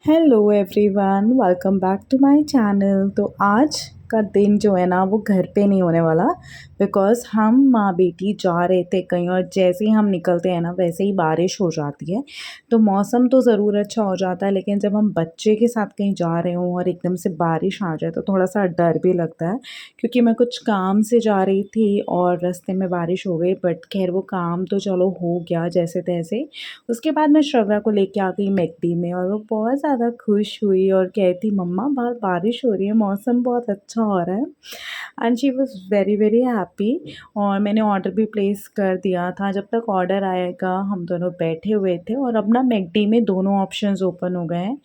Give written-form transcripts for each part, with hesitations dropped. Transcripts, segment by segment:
Hello everyone, welcome back to my channel. तो आज का दिन जो है ना वो घर पे नहीं होने वाला, बिकॉज़ हम माँ बेटी जा रहे थे कहीं और जैसे ही हम निकलते हैं ना वैसे ही बारिश हो जाती है। तो मौसम तो ज़रूर अच्छा हो जाता है, लेकिन जब हम बच्चे के साथ कहीं जा रहे हों और एकदम से बारिश आ जाए तो थोड़ा-सा डर भी लगता है। क्योंकि मैं कुछ काम से जा रही थी और रास्ते में बारिश हो गई, बट ख़ैर वो काम तो चलो हो गया जैसे-तैसे। उसके बाद मैं श्रव्या को लेके आ गई मैकडी में और वो बहुत ज़्यादा खुश हुई और कहती मम्मा बाहर बारिश हो रही है, मौसम बहुत अच्छा हो रहा है। And she was very very happy. और मैंने ऑर्डर भी प्लेस कर दिया था। जब तक ऑर्डर आएगा हम दोनों बैठे हुए थे और अब ना मैकडी में दोनों ऑप्शंस ओपन हो गए हैं।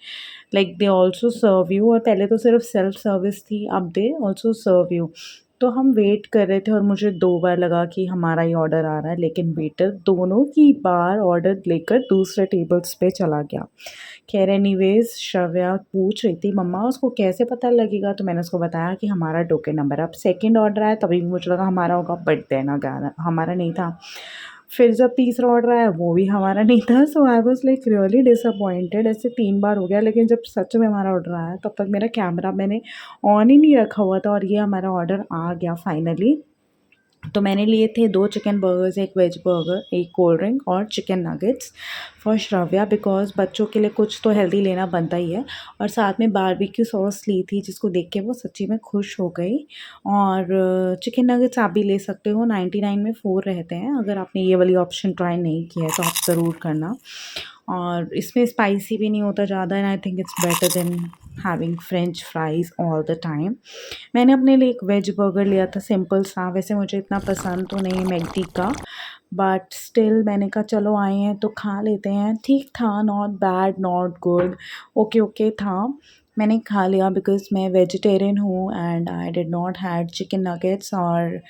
Like they also serve you, और पहले तो सिर्फ सेल्फ सर्विस थी, अब दे ऑल्सो सर्व यू। तो हम वेट कर रहे थे और मुझे 2 बार लगा कि हमारा ही ऑर्डर आ रहा है, लेकिन वेटर दोनों की बार ऑर्डर लेकर दूसरे टेबल्स पे चला गया। ख़ैर एनीवेज़ श्रव्या पूछ रही थी मम्मा उसको कैसे पता लगेगा? तो मैंने उसको बताया कि हमारा टोकन नंबर, अब सेकंड ऑर्डर आया तभी मुझे लगा हमारा होगा, बट देन अगेन हमारा नहीं था। फिर जब तीसरा ऑर्डर आया वो भी हमारा नहीं था। So I was like really disappointed. ऐसे 3 बार हो गया, लेकिन जब सच में हमारा ऑर्डर आया तब तक मेरा कैमरा मैंने ऑन ही नहीं रखा हुआ था और ये हमारा ऑर्डर आ गया फाइनली। तो मैंने लिए थे 2 chicken burgers, 1 veg burger, 1 cold drink और chicken nuggets for Shravya, because बच्चों के लिए कुछ तो हेल्दी लेना बनता ही है। और साथ में बारबेक्यू सॉस ली थी जिसको देख के वो सच्ची में खुश हो गई। और चिकन नगेट्स आप भी ले सकते हो, 99 में 4 रहते हैं। अगर आपने ये वाली ऑप्शन ट्राई नहीं किया है तो आप ज़रूर करना। और इसमें स्पाइसी भी नहीं होता ज़्यादा, and I think it's better than having French fries all the time. मैंने अपने लिए एक वेज बर्गर लिया था सिंपल सा, वैसे मुझे इतना पसंद तो नहीं है मैकडी का, बट स्टिल मैंने कहा चलो आए हैं तो खा लेते हैं। ठीक था, not bad not good, okay okay था। मैंने खा लिया बिकॉज़ मैं वेजिटेरियन हूँ and I did not had chicken nuggets और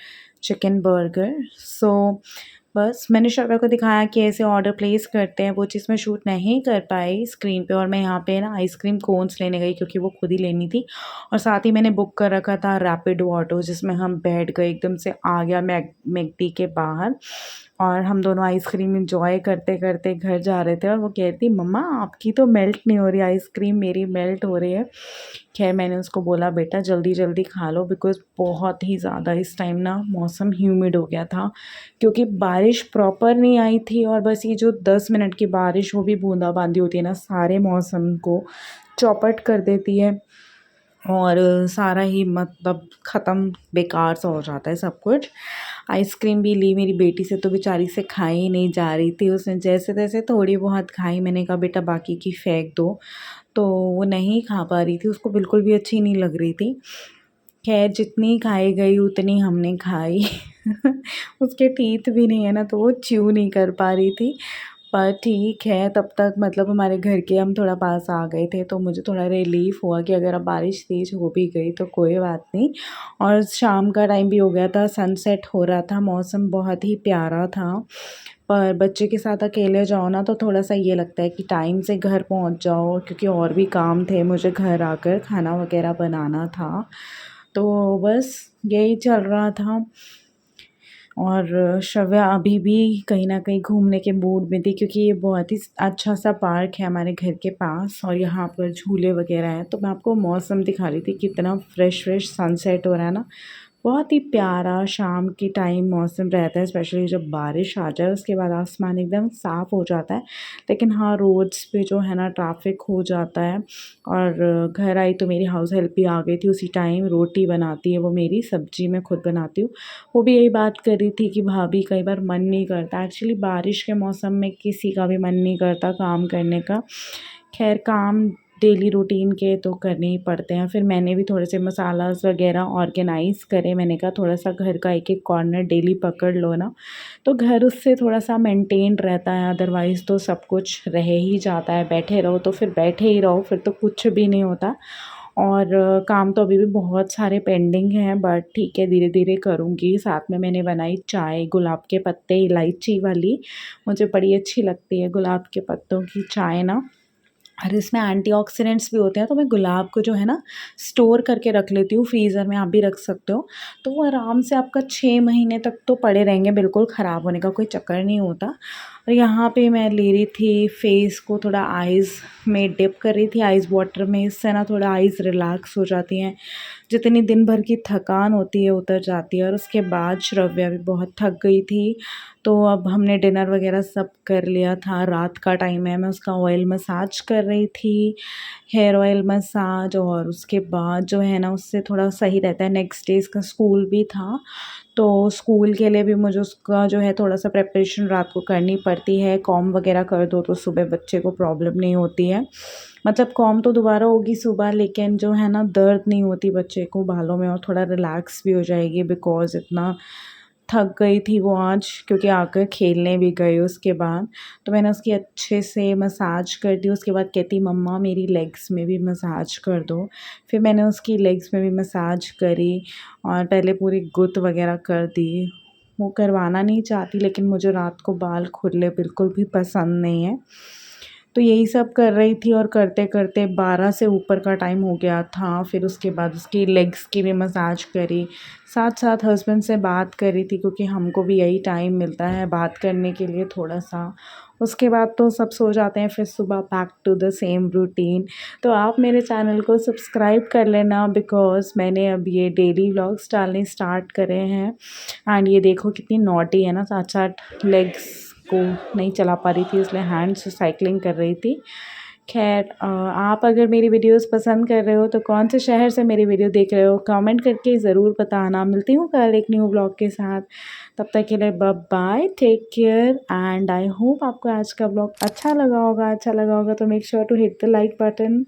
चिकन बर्गर। सो बस मैंने श्रव्या को दिखाया कि ऐसे ऑर्डर प्लेस करते हैं, वो चीज़ मैं शूट नहीं कर पाई स्क्रीन पे। और मैं यहाँ पे ना आइसक्रीम कोन्स लेने गई क्योंकि वो खुद ही लेनी थी। और साथ ही मैंने बुक कर रखा था रैपिडो ऑटो, जिसमें हम बैठ गए, एकदम से आ गया मैकडी के बाहर। और हम दोनों आइसक्रीम एंजॉय करते करते घर जा रहे थे और वो कहती मम्मा आपकी तो मेल्ट नहीं हो रही आइसक्रीम, मेरी मेल्ट हो रही है। खैर मैंने उसको बोला बेटा जल्दी जल्दी खा लो, बिकॉज़ बहुत ही ज़्यादा इस टाइम ना मौसम ह्यूमिड हो गया था, क्योंकि बारिश प्रॉपर नहीं आई थी। और बस ये जो 10 मिनट की बारिश, वो भी बूंदाबांदी होती है ना, सारे मौसम को चौपट कर देती है और सारा ही मतलब ख़त्म, बेकार सा हो जाता है सब कुछ। आइसक्रीम भी ली मेरी बेटी से, तो बेचारी से खाई ही नहीं जा रही थी, उसने जैसे-तैसे थोड़ी बहुत खाई। मैंने कहा बेटा बाकी की फेंक दो, तो वो नहीं खा पा रही थी, उसको बिल्कुल भी अच्छी नहीं लग रही थी। ख़ैर जितनी खाई गई उतनी हमने खाई। उसके टीथ भी नहीं है ना, तो वो च्यू नहीं कर पा रही थी। पर ठीक है, तब तक मतलब हमारे घर के हम थोड़ा पास आ गए थे, तो मुझे थोड़ा रिलीफ़ हुआ कि अगर अब बारिश तेज़ हो भी गई तो कोई बात नहीं। और शाम का टाइम भी हो गया था, सनसेट हो रहा था, मौसम बहुत ही प्यारा था। पर बच्चे के साथ अकेले जाओ ना तो थोड़ा-सा ये लगता है कि टाइम से घर पहुँच जाओ, क्योंकि और भी काम थे मुझे घर आकर, खाना वग़ैरह बनाना था। तो बस यही चल रहा था। और श्रव्या अभी भी कहीं न कहीं घूमने के मूड में थी, क्योंकि ये बहुत ही अच्छा-सा पार्क है हमारे घर के पास और यहाँ पर झूले वग़ैरह हैं। तो मैं आपको मौसम दिखा रही थी, कितना फ्रेश-फ्रेश सनसेट हो रहा है ना। बहुत ही प्यारा शाम के टाइम मौसम रहता है, स्पेशली जब बारिश आ जाए, उसके बाद आसमान एकदम साफ़ हो जाता है। लेकिन हाँ, रोड्स पे जो है ना ट्रैफ़िक हो जाता है। और घर आई तो मेरी हाउस हेल्प भी आ गई थी उसी टाइम, रोटी बनाती है वो मेरी, सब्ज़ी मैं खुद बनाती हूँ। वो भी यही बात कर रही थी कि भाभी कई बार मन नहीं करता, एक्चुअली बारिश के मौसम में किसी का भी मन नहीं करता काम करने का। ख़ैर काम डेली रूटीन के तो करने ही पड़ते हैं। फिर मैंने भी थोड़े से मसालास वग़ैरह ऑर्गेनाइज़ करे। मैंने कहा थोड़ा-सा घर का एक-एक कॉर्नर डेली पकड़ लो ना, तो घर उससे थोड़ा-सा मेंटेन्ड रहता है, अदरवाइज़ तो सब कुछ रह ही जाता है। बैठे रहो तो फिर बैठे ही रहो, फिर तो कुछ भी नहीं होता। और काम तो अभी भी बहुत सारे पेंडिंग हैं, बट ठीक है धीरे-धीरे करूँगी। साथ में मैंने बनाई चाय, गुलाब के पत्ते इलायची वाली, मुझे बड़ी अच्छी लगती है गुलाब के पत्तों की चाय ना। और इसमें एंटीऑक्सीडेंट्स भी होते हैं, तो मैं गुलाब को जो है ना स्टोर करके रख लेती हूँ फ्रीज़र में, आप भी रख सकते हो। तो वो आराम से आपका 6 महीने तक तो पड़े रहेंगे, बिल्कुल ख़राब होने का कोई चक्कर नहीं होता। और यहाँ पे मैं ले रही थी फेस को थोड़ा आइज़ में डिप कर रही थी आइस वाटर में, इससे ना थोड़ा आइज़ रिलैक्स हो जाती हैं, जितनी दिन भर की थकान होती है उतर जाती है। और उसके बाद श्रव्या भी बहुत थक गई थी, तो अब हमने डिनर वगैरह सब कर लिया था, रात का टाइम है। मैं उसका ऑयल मसाज कर रही थी, हेयर ऑयल मसाज, और उसके बाद जो है ना उससे थोड़ा सही रहता है। नेक्स्ट डे इसका स्कूल भी था, तो स्कूल के लिए भी मुझे उसका जो है थोड़ा-सा प्रिपरेशन रात को करनी पड़ती है। कॉम्ब वगैरह कर दो तो सुबह बच्चे को प्रॉब्लम नहीं होती है। मतलब कॉम्ब तो दोबारा होगी सुबह, लेकिन जो है ना दर्द नहीं होती बच्चे को बालों में, और थोड़ा रिलैक्स भी हो जाएगी बिकॉज़ इतना थक गई थी वो आज, क्योंकि आकर खेलने भी गई उसके बाद। तो मैंने उसकी अच्छे से मसाज कर दी। उसके बाद कहती मम्मा मेरी लेग्स में भी मसाज कर दो। फिर मैंने उसकी लेग्स में भी मसाज करी और पहले पूरी गुत वगैरह कर दी। वो करवाना नहीं चाहती, लेकिन मुझे रात को बाल खुले बिल्कुल भी पसंद नहीं है। तो यही सब कर रही थी, और करते-करते 12 से ऊपर का टाइम हो गया था। फिर उसके बाद उसकी लेग्स की भी मसाज करी। साथ-साथ हस्बैंड से बात कर रही थी, क्योंकि हमको भी यही टाइम मिलता है बात करने के लिए थोड़ा-सा। उसके बाद तो सब सो जाते हैं, फिर सुबह back to the same routine. तो आप मेरे चैनल को सब्सक्राइब कर लेना, बिकॉज़ मैंने अब ये डेली व्लॉग्स डालने स्टार्ट करे हैं। एंड ये देखो कितनी नॉटी है ना, साथ-साथ लेग्स को नहीं चला पा रही थी, इसलिए हैंड से साइक्लिंग कर रही थी। ख़ैर आप अगर मेरी वीडियोज़ पसंद कर रहे हो तो कौन से शहर से मेरी वीडियो देख रहे हो कमेंट करके ज़रूर बताना। मिलती हूँ कल एक न्यू ब्लॉग के साथ, तब तक के लिए bye, take care, and I hope आपको आज का ब्लॉग अच्छा लगा होगा। अच्छा लगा होगा तो make sure to hit the like button.